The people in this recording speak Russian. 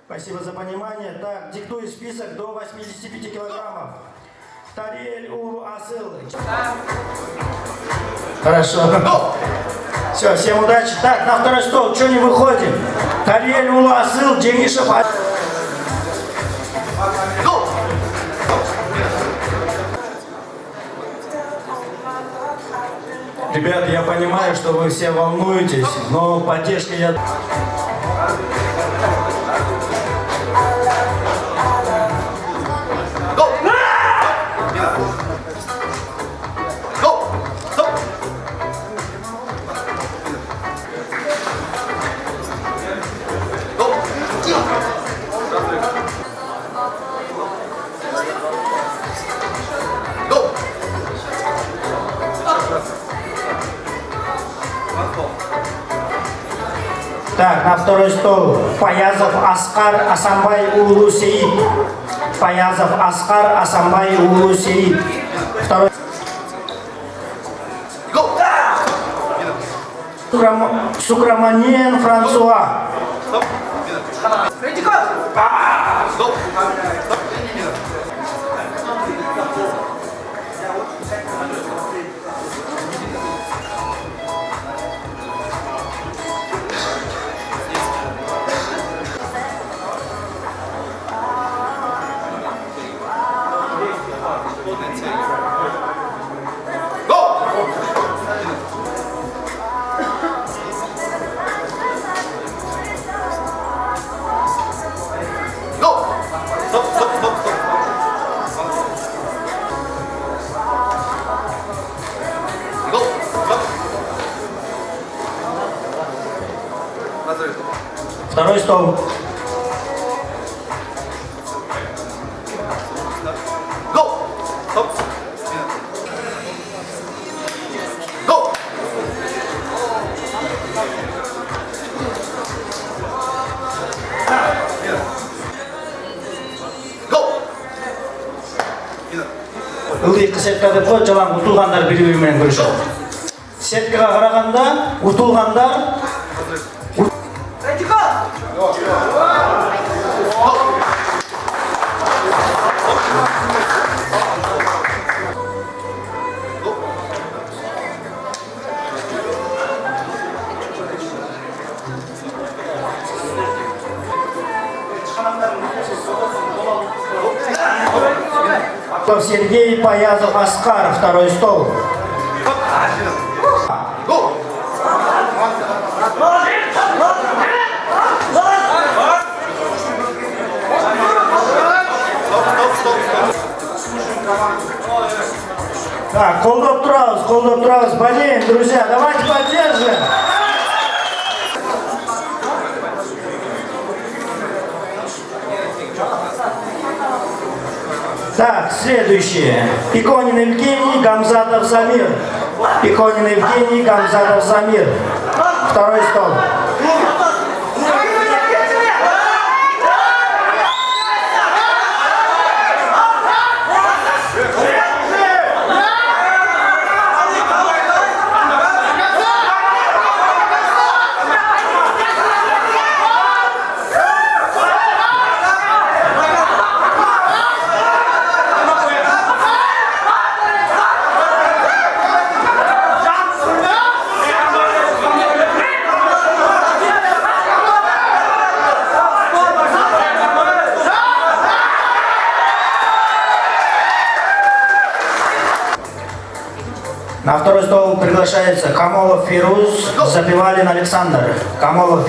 Спасибо за понимание. Так, диктую список до 85 килограммов. Тариэль Улу Асыл. Хорошо. Все, всем удачи. Так, на второй стол. Что не выходим? Тариэль Улу Асыл, Дженишев. Ребят, я понимаю, что вы все волнуетесь, но поддержка я... Так, на второй стол. Фаязов Аскар Асамбай Улу Сеид. Фаязов Аскар Асамбай Улу Сеид. Второй. Сукраманьен Франсуа. Второй стол. Ылдый сетка деп қой, жалаң ұтылғандар бір-бірі менен көрішеді. Сеткаға қарағанда ұтылғандар Сергей Паязов Аскар, второй стол. Так, колдоп турабыз, болеем, друзья, давайте поддержим. Так, следующее. Пиконин Евгений, Гамзатов Замир. Пиконин Евгений, Гамзатов Замир. Второй стол. На второй стол приглашается Камолов Фируз, Запивалин Александр. Камолов